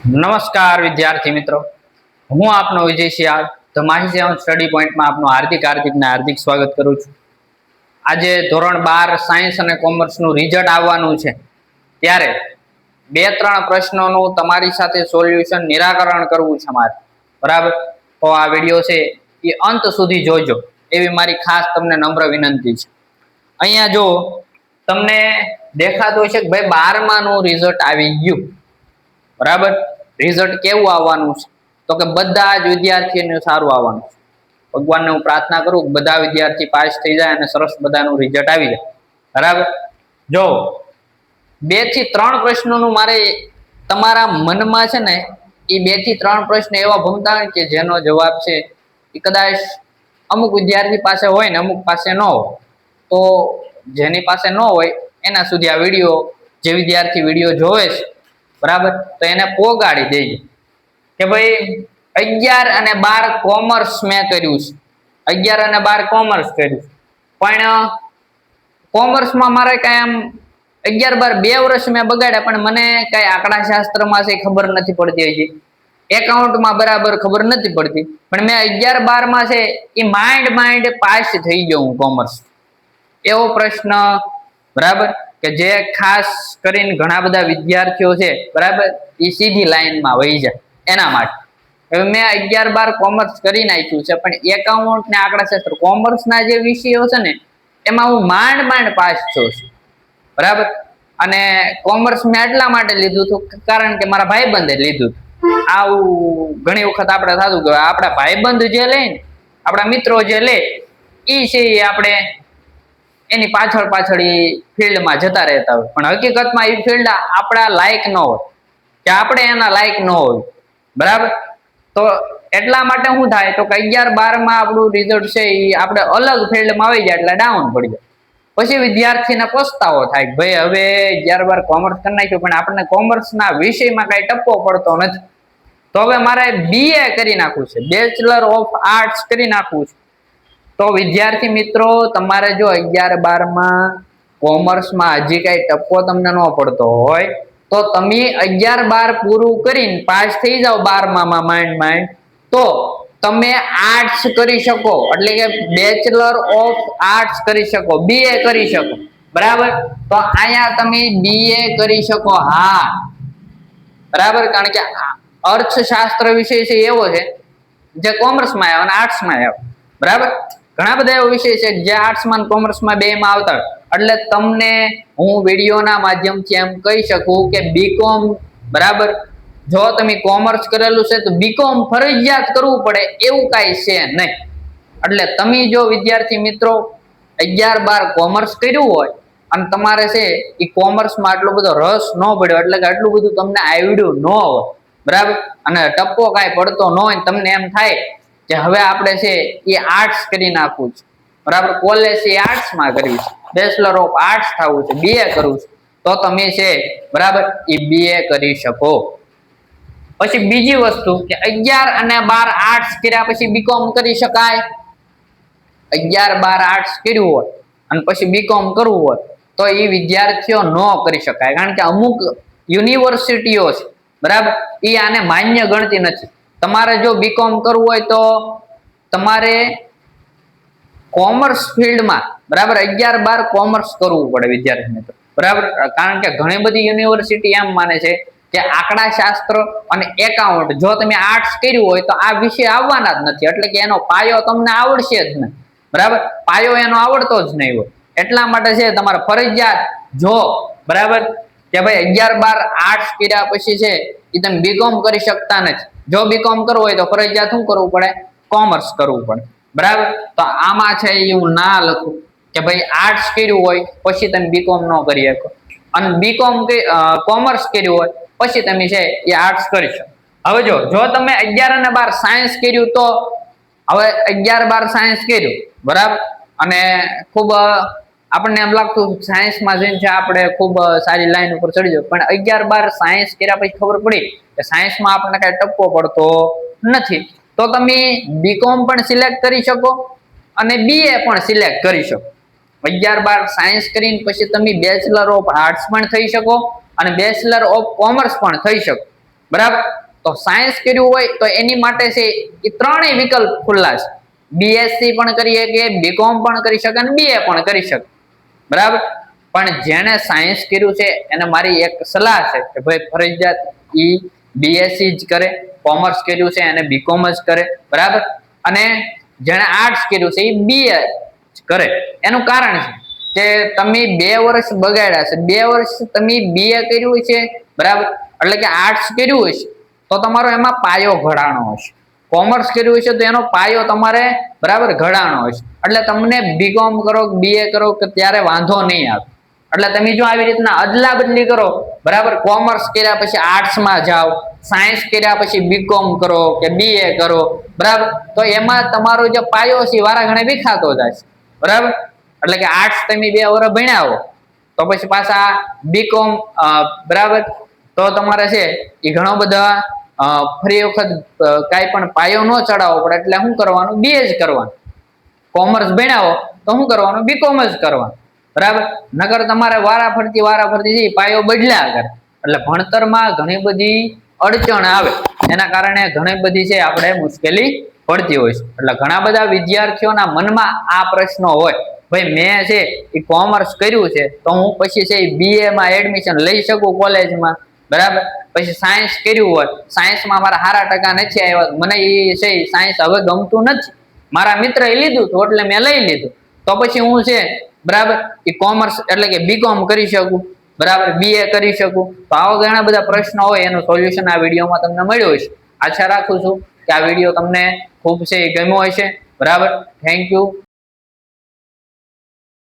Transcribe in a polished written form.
નમસ્કાર વિદ્યાર્થી મિત્રો, હું આપનો વિજય શિયાળ ધ માહિતી સ્ટડી પોઈન્ટમાં આપનું હાર્દિક સ્વાગત કરું છું. આજે ધોરણ 12 સાયન્સ અને કોમર્સનું રિઝલ્ટ આવવાનું છે, ત્યારે 2-3 પ્રશ્નોનું તમારી સાથે સોલ્યુશન નિરાકરણ કરવું છે મારે, બરાબર? તો આ વિડીયો છે એ અંત સુધી જોજો એવી મારી ખાસ તમને નમ્ર વિનંતી છે. અહીંયા જો તમને દેખાતું હશે કે ભાઈ 12માનું રિઝલ્ટ આવી ગયું, બરાબર? રિઝલ્ટ કેવું આવવાનું છે? તો કે બધા જ વિદ્યાર્થીઓને સારું આવવાનું છે. ભગવાનને હું પ્રાર્થના કરું કે બધા વિદ્યાર્થી પાસ થઈ જાય અને સરસ બધાનું રિઝલ્ટ આવી જાય, બરાબર? જો 2 થી 3 પ્રશ્નોનું મારે તમારા મનમાં છે ને, એ 2 થી 3 પ્રશ્ન એવા ભમતા હોય કે જેનો જવાબ છે એ કદાચ અમુક વિદ્યાર્થી પાસે હોય ને અમુક પાસે ન હોય. તો જેની પાસે ન હોય એના સુધી આ વિડીયો, જે વિદ્યાર્થી વિડીયો જોવે છે, બરાબર, તો એને પોગાડી દેજે કે ભાઈ 11 અને 12 કોમર્સ મેં કર્યું છે, 11 અને 12 કોમર્સ કર્યું, પણ કોમર્સમાં મારે કઈ આમ 11-12 2 વર્ષ મેં બગાડ્યા, પણ મને કઈ આંકડા શાસ્ત્રમાં છે ખબર નથી પડતી, હજી એકાઉન્ટમાં બરાબર ખબર નથી પડતી, પણ મેં 11-12માં છે એ માઇન્ડ પાસ થઈ ગયો હું કોમર્સ. એવો પ્રશ્ન, બરાબર, કે જે ખાસ કરીને ઘણા બધા વિદ્યાર્થીઓ છે, બરાબર, એ સીધી લાઈનમાં વહી જાય એના માટે. હવે મેં 11-12 કોમર્સ કરી નાખ્યું છે, પણ એકાઉન્ટ ને આંકડાશાસ્ત્ર કોમર્સના જે વિષયો છે ને એમાં હું માંડ પાસ છું, બરાબર. અને કોમર્સ મેં એટલા માટે લીધું હતું કારણ કે મારા ભાઈબંધે લીધું હતું. આવું ઘણી વખત આપણે થતું કે આપણા ભાઈબંધ જે લે ને, આપણા મિત્રો જે લે એ છે આપણે એની પાછળ ફિલ્ડમાં જતા રહેતા હોય, પણ હકીકતમાં એ ફિલ્ડ આપણા લાયક ન હોય કે આપણે એના લાયક ન હોય, બરાબર. તો એટલા માટે શું થાય તો કે 11-12માં આપણું રિઝલ્ટ છે એ આપણે અલગ ફિલ્ડમાં આવી જાય એટલે ડાઉન પડી જાય. પછી વિદ્યાર્થીને પસ્તાવો થાય કે ભાઈ હવે 11-12 કોમર્સ કરી નાખ્યું પણ આપણને કોમર્સના વિષયમાં કઈ ટપ્પો પડતો નથી, તો હવે મારે BA કરી નાખવું છે, બેચલર ઓફ આર્ટ્સ કરી નાખવું છે. તો વિદ્યાર્થી મિત્રો, તમારે જો 11-12માં કોમર્સમાં હજી કઈ ટપ્પો તમને ન પડતો હોય તો તમે 11-12 પૂરું કરીને પાસ થઈ જાઓ 12માં માંડ તો તમે આર્ટ્સ કરી શકો, એટલે કે બેચલર ઓફ આર્ટ્સ કરી શકો, BA કરી શકો, બરાબર. તો અહીંયા તમે BA કરી શકો, હા, બરાબર. કારણ કે અર્થશાસ્ત્ર વિષય છે એવો છે જે કોમર્સમાં આવ્યો અને આર્ટ્સમાં આવ્યો, બરાબર. ઘણા બધા એવો વિષય છે જે આર્ટ્સમાં કોમર્સમાં બેમાં આવતા હોય, એટલે તમને હું વિડીયોના માધ્યમથી એમ કહી શકું કે બીકોમ, બરાબર, જો તમે કોમર્સ કરેલું છે તો બીકોમ ફરજિયાત કરવું પડે એવું કાંઈ છે નહીં. એટલે તમે જો વિદ્યાર્થી મિત્રો 11-12 કોમર્સ કર્યું હોય અને તમારે છે એ કોમર્સમાં આટલો બધો રસ ન પડ્યો, એટલે કે આટલું બધું તમને આવડ્યું ન હોય, બરાબર, અને ટપ્પો કાંઈ પડતો ન હોય, તમને એમ થાય કે હવે આપણે છે એ આર્ટ્સ કરી નાખવું છે, બરાબર, કોલેજ એ આર્ટ્સમાં કરવી છે, બેચલર ઓફ આર્ટ્સ થવું છે, BA કરવું છે, તો તમે છે, બરાબર, એ BA કરી શકો. પછી બીજી વસ્તુ કે 11 અને 12 આર્ટ્સ કર્યા પછી બીકોમ કરી શકાય. 11-12 આર્ટ્સ કર્યું હોય અને પછી બીકોમ કરવું હોય તો એ વિદ્યાર્થીઓ ન કરી શકાય, કારણ કે અમુક યુનિવર્સિટીઓ છે, બરાબર, એ આને માન્ય ગણતી નથી. તમારે જો બીકોમ કરવું હોય તો તમારે કોમર્સ ફિલ્ડમાં, બરાબર, 11-12 કોમર્સ કરવું પડે વિદ્યાર્થી મિત્રો, બરાબર. કારણ કે ઘણી બધી યુનિવર્સિટી એમ માને છે કે આંકડા શાસ્ત્ર અને એકાઉન્ટ જો તમે આર્ટ્સ કર્યું હોય તો આ વિષય આવવાના જ નથી, એટલે કે એનો પાયો તમને આવડશે જ નહીં, બરાબર, પાયો એનો આવડતો જ નહીં હોય. એટલા માટે છે તમારે ફરજિયાત, જો, બરાબર, કે ભાઈ 11-12 આર્ટ્સ કર્યા પછી છે એ તમે બીકોમ કરી શકતા નથી. જો બીકોમ કરવું હોય તો ફરજિયાત શું કરવું પડે? કોમર્સ કરવું પડે, બરાબર. તો આમાં છે એવું ના લખું કે ભાઈ આર્ટ્સ કર્યું હોય પછી તમે બીકોમ ન કરી શકો, અને બીકોમ કોમર્સ કર્યું હોય પછી તમે છે એ આર્ટ્સ કરી શકો. હવે જો તમે 11 અને 12 સાયન્સ કર્યું તો હવે 11-12 સાયન્સ કર્યું, બરાબર, અને ખૂબ આપણને એમ લાગતું સાયન્સમાં જઈને છે આપણે ખૂબ સારી લાઈન ઉપર ચડી જાય, પણ 11-12 સાયન્સ કર્યા પછી ખબર પડી કે સાયન્સમાં આપણને કઈ ટપ્પો પડતો નથી, તો તમે બીકોમ પણ સિલેક્ટ કરી શકો અને BA પણ સિલેક્ટ કરી શકો. 11-12 સાયન્સ કરીને પછી તમે બેચલર ઓફ આર્ટ્સ પણ થઈ શકો અને બેચલર ઓફ કોમર્સ પણ થઈ શકો, બરાબર. તો સાયન્સ કર્યું હોય તો એની માટે છે એ ત્રણેય વિકલ્પ ખુલ્લા છે. બીએસસી પણ કરી શકે, બીકોમ પણ કરી શકે અને બીએ પણ કરી શકે. બરાબર. પણ જેને સાયન્સ કર્યું છે એને મારી એક સલાહ છે કે ભાઈ ફરજિયાત ઈ બીએસસી જ કરે, કોમર્સ કર્યું છે એને બીકોમ જ કરે. બરાબર. અને જેને આર્ટ્સ કર્યું છે એ બીએ કરે. એનું કારણ છે કે તમે 2 વર્ષ બગાડ્યા છે, 2 વર્ષ તમે બીએ કર્યું છે, બરાબર, એટલે કે આર્ટ્સ કર્યું હશે તો તમારો એમાં પાયો ઘડાણો હશે. કોમર્સ કર્યું હશે તો એનો પાયો તમારે બરાબર ઘડાણો હશે. એટલે તમને બીકોમ કરો, બીએ કરો કે ત્યારે વાંધો નહીં આવે. એટલે તમે જો આવી રીતના અદલા બદલી કરો, બરાબર, કોમર્સ કર્યા પછી આર્ટ્સ માં જાઓ, સાયન્સ કર્યા પછી બીકોમ કરો કે બીએ કરો, બરાબર, તો એમાં તમારો જે પાયો છે વારા ઘણે વિખાતો જાય છે. બરાબર. એટલે કે આર્ટ્સ તમે 2 વર્ષ ભણ્યા હો તો પછી પાછા બીકોમ, બરાબર, તો તમારે છે એ ઘણો બધા ફરી વખત કાંઈ પણ પાયો ન ચડાવવો પડે. એટલે શું કરવાનું? બીએ જ કરવાનું. કોમર્સ ભણ્યા હો તો શું કરવાનું? બીકોમ જ કરવાનું. બરાબર. નગર તમારે વારાફરતી છે પાયો બદલ્યા કરે એટલે ભણતરમાં ઘણી બધી અડચણ આવે. એના કારણે ઘણી બધી છે આપણે મુશ્કેલી પડતી હોય છે. એટલે ઘણા બધા વિદ્યાર્થીઓના મનમાં આ પ્રશ્નો હોય, ભાઈ મેં છે એ કોમર્સ કર્યું છે તો હું પછી છે બીએ માં એડમિશન લઈ શકું કોલેજમાં? બરાબર. પછી સાયન્સ કર્યું હોય, સાયન્સમાં મારા સારા ટકા નથી આવ્યા, મને એ છે સાયન્સ હવે ગમતું નથી, મારા મિત્ર એ લીધું હતું એટલે મેં લઈ લીધું, તો પછી હું છે બરાબર એ કોમર્સ એટલે કે બીકોમ કરી શકું, બરાબર, બીએ કરી શકું? તો આવા ઘણા બધા પ્રશ્નો હોય એનું સોલ્યુશન આ વિડીયોમાં તમને મળ્યું હશે. આશા રાખું છું કે આ વિડીયો તમને ખૂબ છે એ ગમ્યો હશે. બરાબર. Thank you.